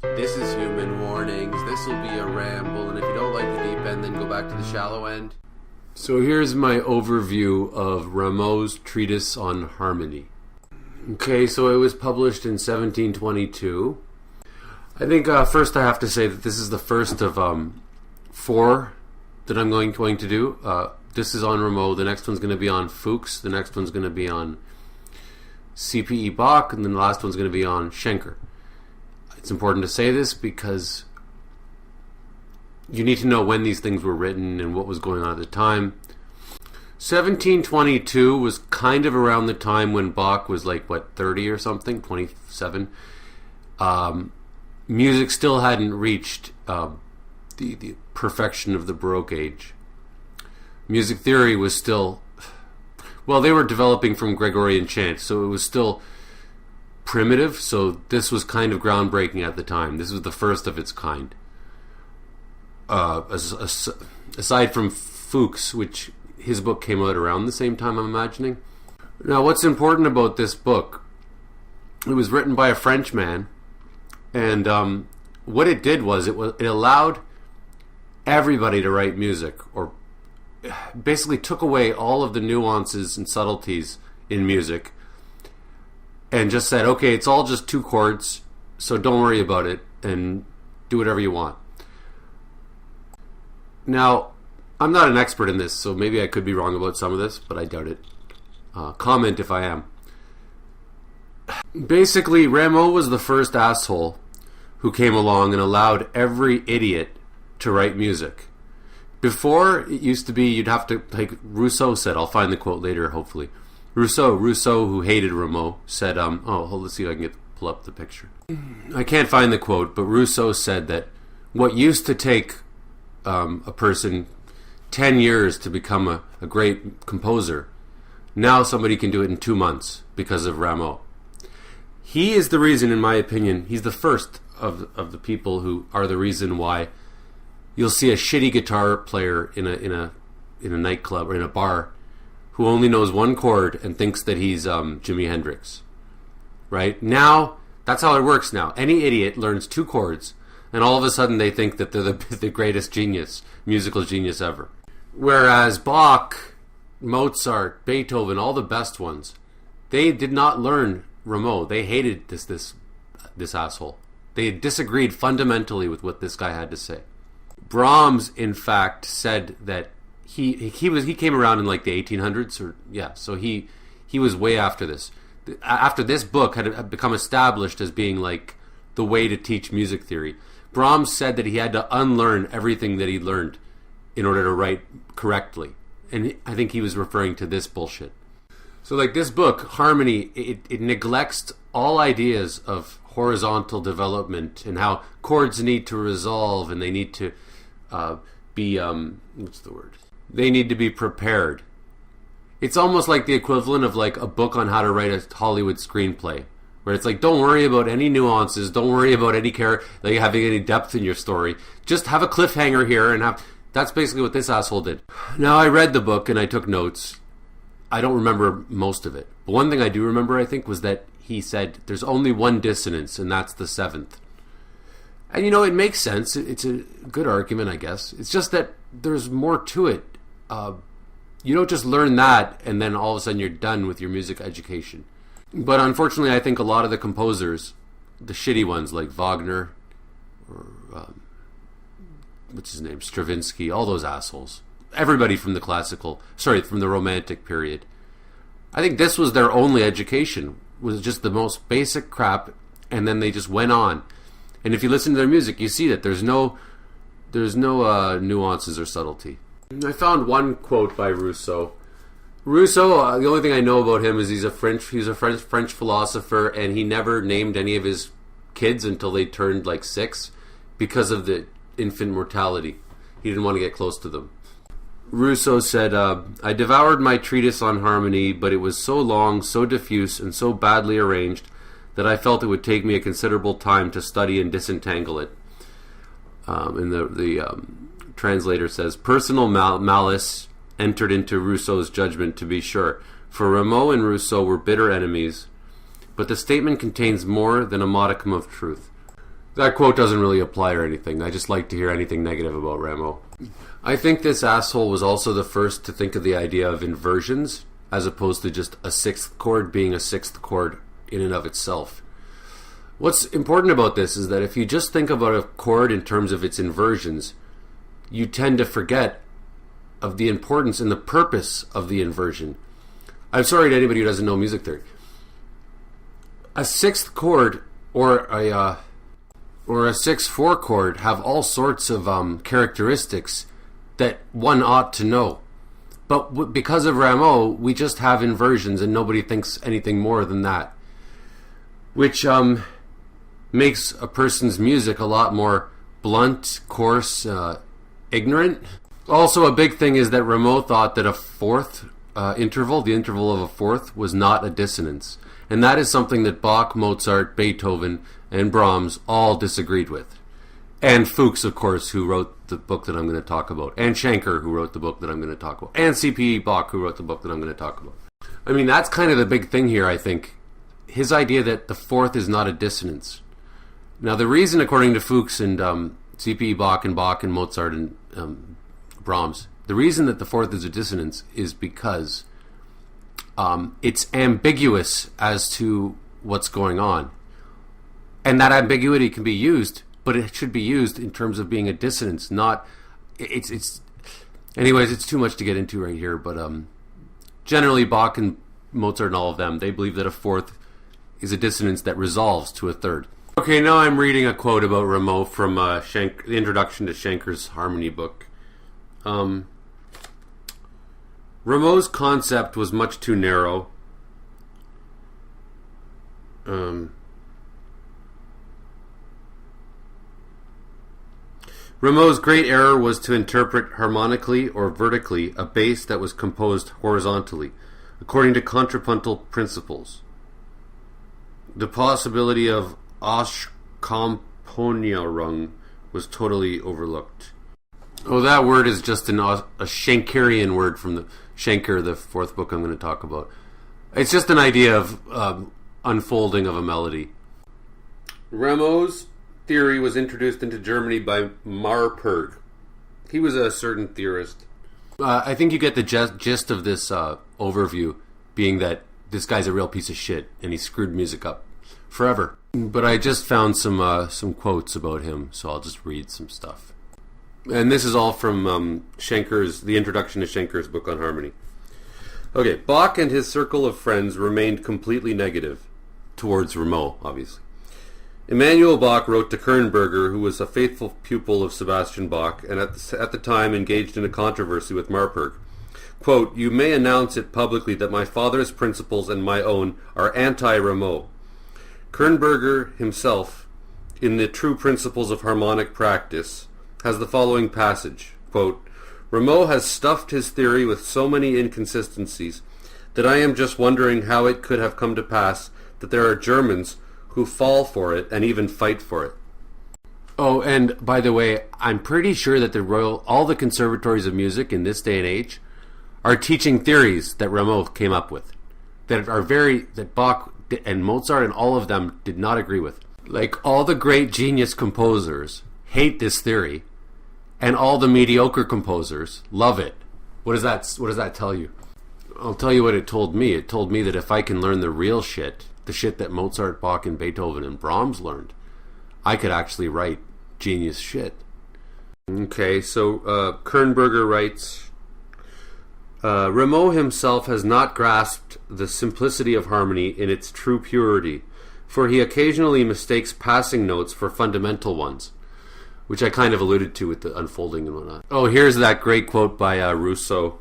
This is Human Warnings. This will be a ramble, and if you don't like the deep end, then go back to the shallow end. So here's my overview of Rameau's treatise on harmony. Okay, so it was published in 1722. I think first I have to say that this is the first of four that I'm going to do. This is on Rameau. The next one's going to be on Fuchs. The next one's going to be on C.P.E. Bach, and then the last one's going to be on Schenker. It's important to say this because you need to know when these things were written and what was going on at the time. 1722 was kind of around the time when Bach was 30 or something, 27. Music still hadn't reached the perfection of the Baroque age. Music theory was still, they were developing from Gregorian chant, so it was still primitive, so this was kind of groundbreaking at the time. This was the first of its kind. Aside from Fuchs, which his book came out around the same time, I'm imagining. Now, what's important about this book, it was written by a French man, and what it did was it allowed everybody to write music, or basically took away all of the nuances and subtleties in music and just said, okay, it's all just two chords, so don't worry about it and do whatever you want. Now, I'm not an expert in this, so maybe I could be wrong about some of this, but I doubt it. Comment if I am. Basically, Rameau was the first asshole who came along and allowed every idiot to write music. Before, it used to be you'd have to, like Rousseau said, I'll find the quote later, hopefully. Rousseau, who hated Rameau, said, let's see if I can pull up the picture. I can't find the quote, but Rousseau said that what used to take a person 10 years to become a great composer, now somebody can do it in 2 months because of Rameau. He is the reason, in my opinion, he's the first of the people who are the reason why you'll see a shitty guitar player in a nightclub or in a bar who only knows one chord and thinks that he's Jimi Hendrix. Right? Now, that's how it works now. Any idiot learns 2 chords, and all of a sudden they think that they're the greatest genius, musical genius ever. Whereas Bach, Mozart, Beethoven, all the best ones, they did not learn Rameau. They hated this asshole. They disagreed fundamentally with what this guy had to say. Brahms, in fact, said that he came around in the 1800s, so he was way after this. After this book had become established as being the way to teach music theory, Brahms said that he had to unlearn everything that he learned in order to write correctly, and I think he was referring to this bullshit. So this book, Harmony, it neglects all ideas of horizontal development and how chords need to resolve and they need to be They need to be prepared. It's almost like the equivalent of a book on how to write a Hollywood screenplay, where it's don't worry about any nuances, don't worry about any having any depth in your story. Just have a cliffhanger here and have. That's basically what this asshole did. Now, I read the book and I took notes. I don't remember most of it, but one thing I do remember, I think, was that he said there's only one dissonance, and that's the 7th. And it makes sense. It's a good argument, I guess. It's just that there's more to it. You don't just learn that and then all of a sudden you're done with your music education. But unfortunately, I think a lot of the composers, the shitty ones like Wagner or what's his name, Stravinsky, all those assholes, everybody from the Romantic period, I think this was their only education, was just the most basic crap, and then they just went on. And if you listen to their music, you see that there's no nuances or subtlety. I found one quote by Rousseau. The only thing I know about him is he's a French philosopher, and he never named any of his kids until they turned 6 because of the infant mortality. He didn't want to get close to them. Rousseau said, I devoured my treatise on harmony, but it was so long, so diffuse, and so badly arranged that I felt it would take me a considerable time to study and disentangle it. And the translator says, personal malice entered into Rousseau's judgment, to be sure, for Rameau and Rousseau were bitter enemies, but the statement contains more than a modicum of truth. That quote doesn't really apply or anything. I just like to hear anything negative about Rameau. I think this asshole was also the first to think of the idea of inversions as opposed to just a sixth chord being a sixth chord in and of itself. What's important about this is that if you just think about a chord in terms of its inversions, you tend to forget of the importance and the purpose of the inversion. I'm sorry to anybody who doesn't know music theory. A sixth chord or a 6/4 chord have all sorts of characteristics that one ought to know. But because of Rameau, we just have inversions and nobody thinks anything more than that. Which makes a person's music a lot more blunt, coarse, ignorant. Also, a big thing is that Rameau thought that a fourth interval, the interval of a fourth, was not a dissonance. And that is something that Bach, Mozart, Beethoven, and Brahms all disagreed with. And Fuchs, of course, who wrote the book that I'm going to talk about. And Schenker, who wrote the book that I'm going to talk about. And C.P. Bach, who wrote the book that I'm going to talk about. I mean, that's kind of the big thing here, I think. His idea that the fourth is not a dissonance. Now, the reason, according to Fuchs and C.P. Bach and Mozart and Brahms, the reason that the fourth is a dissonance is because it's ambiguous as to what's going on. And that ambiguity can be used, but it should be used in terms of being a dissonance, not... Anyways, it's too much to get into right here, but generally Bach and Mozart and all of them, they believe that a fourth is a dissonance that resolves to a third. Okay, now I'm reading a quote about Rameau from the introduction to Schenker's Harmony book. Rameau's concept was much too narrow. Rameau's great error was to interpret harmonically or vertically a bass that was composed horizontally, according to contrapuntal principles. The possibility of Auskomponierung was totally overlooked. Oh, that word is just a Schenkerian word from the Schenker, the fourth book I'm going to talk about. It's just an idea of unfolding of a melody. Rameau's theory was introduced into Germany by Marburg. He was a certain theorist. I think you get the gist of this overview being that this guy's a real piece of shit and he screwed music up forever. But I just found some quotes about him, so I'll just read some stuff. And this is all from the introduction to Schenker's book on harmony. Okay, Bach and his circle of friends remained completely negative towards Rameau, obviously. Emanuel Bach wrote to Kernberger, who was a faithful pupil of Sebastian Bach, and at the time engaged in a controversy with Marburg. Quote, "You may announce it publicly that my father's principles and my own are anti-Rameau." Kernberger himself, in the True Principles of Harmonic Practice, has the following passage, quote, "Rameau has stuffed his theory with so many inconsistencies that I am just wondering how it could have come to pass that there are Germans who fall for it and even fight for it." Oh, and by the way, I'm pretty sure that all the conservatories of music in this day and age are teaching theories that Rameau came up with, that Bach and Mozart and all of them did not agree with. Like, all the great genius composers hate this theory, and all the mediocre composers love it. What does that tell you? I'll tell you what it told me. It told me that if I can learn the real shit, the shit that Mozart, Bach, and Beethoven and Brahms learned, I could actually write genius shit. Okay, so Kernberger writes, Rameau himself has not grasped the simplicity of harmony in its true purity, for he occasionally mistakes passing notes for fundamental ones, which I kind of alluded to with the unfolding and whatnot. Oh, here's that great quote by Rousseau.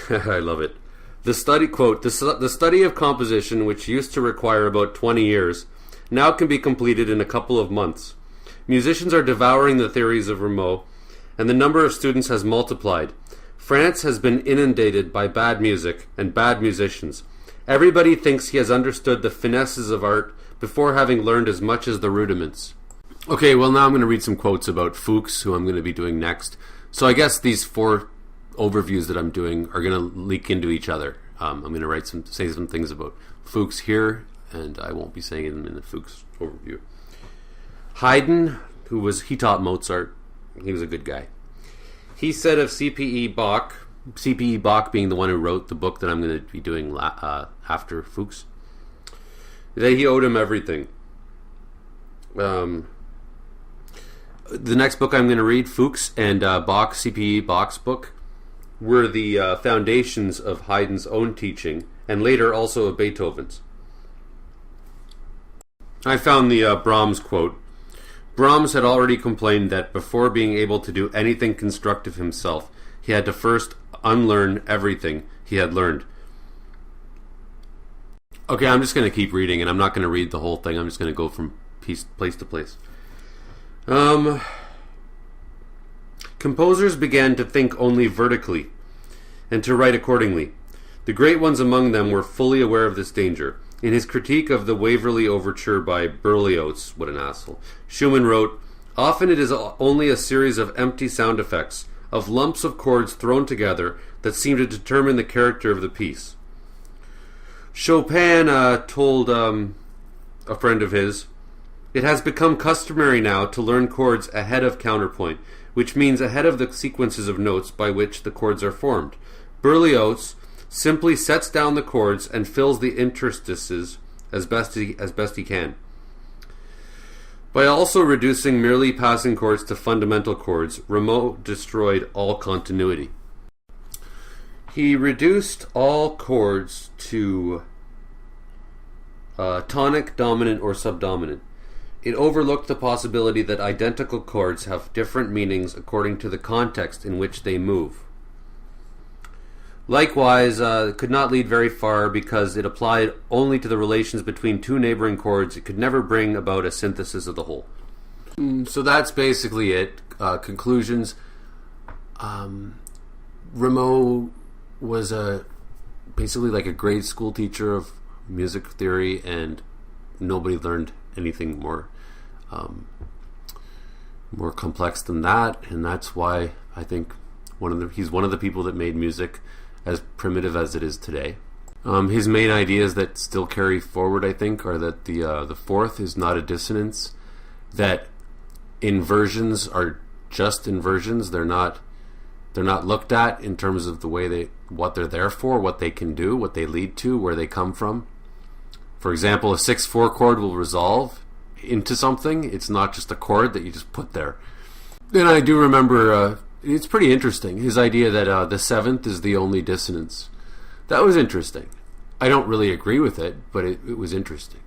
I love it. The study of composition, which used to require about 20 years, now can be completed in a couple of months. Musicians are devouring the theories of Rameau, and the number of students has multiplied. France has been inundated by bad music and bad musicians. Everybody thinks he has understood the finesses of art before having learned as much as the rudiments. Okay, well, now I'm going to read some quotes about Fuchs, who I'm going to be doing next. So I guess these 4 overviews that I'm doing are going to leak into each other. I'm going to say some things about Fuchs here, and I won't be saying them in the Fuchs overview. Haydn, he taught Mozart. He was a good guy. He said of C.P.E. Bach being the one who wrote the book that I'm going to be doing after Fuchs, that he owed him everything. The next book I'm going to read, Fuchs and Bach, C.P.E. Bach's book, were the foundations of Haydn's own teaching, and later also of Beethoven's. I found the Brahms quote. Brahms had already complained that before being able to do anything constructive himself, he had to first unlearn everything he had learned. Okay, I'm just going to keep reading, and I'm not going to read the whole thing. I'm just going to go from place to place. Composers began to think only vertically, and to write accordingly. The great ones among them were fully aware of this danger. In his critique of the Waverley Overture by Berlioz, what an asshole, Schumann wrote, "Often it is only a series of empty sound effects, of lumps of chords thrown together, that seem to determine the character of the piece." Chopin told a friend of his, "It has become customary now to learn chords ahead of counterpoint, which means ahead of the sequences of notes by which the chords are formed. Berlioz simply sets down the chords and fills the interstices as best he can. By also reducing merely passing chords to fundamental chords, Rameau destroyed all continuity." He reduced all chords to tonic, dominant, or subdominant. It overlooked the possibility that identical chords have different meanings according to the context in which they move. Likewise, it could not lead very far because it applied only to the relations between two neighboring chords. It could never bring about a synthesis of the whole. So that's basically it. Conclusions. Rameau was basically like a grade school teacher of music theory, and nobody learned anything more complex than that, and that's why I think he's one of the people that made music as primitive as it is today. His main ideas that still carry forward, I think, are that the fourth is not a dissonance, that inversions are just inversions. They're not looked at in terms of the way what they're there for, what they can do, what they lead to, where they come from. For example, a 6/4 chord will resolve into something. It's not just a chord that you just put there. And I do remember, it's pretty interesting, his idea that the seventh is the only dissonance. That was interesting. I don't really agree with it, but it was interesting.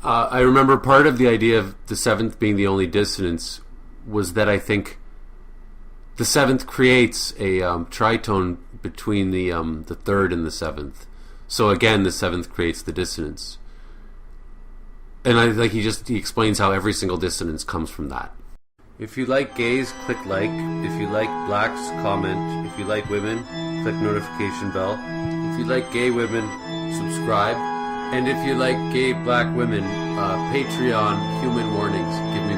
I remember part of the idea of the seventh being the only dissonance was that I think the seventh creates a tritone between the third and the seventh. So again, the seventh creates the dissonance. And he explains how every single dissonance comes from that. If you like gays, click like. If you like blacks, comment. If you like women, click notification bell. If you like gay women, subscribe. And if you like gay black women, Patreon, human warnings. Give me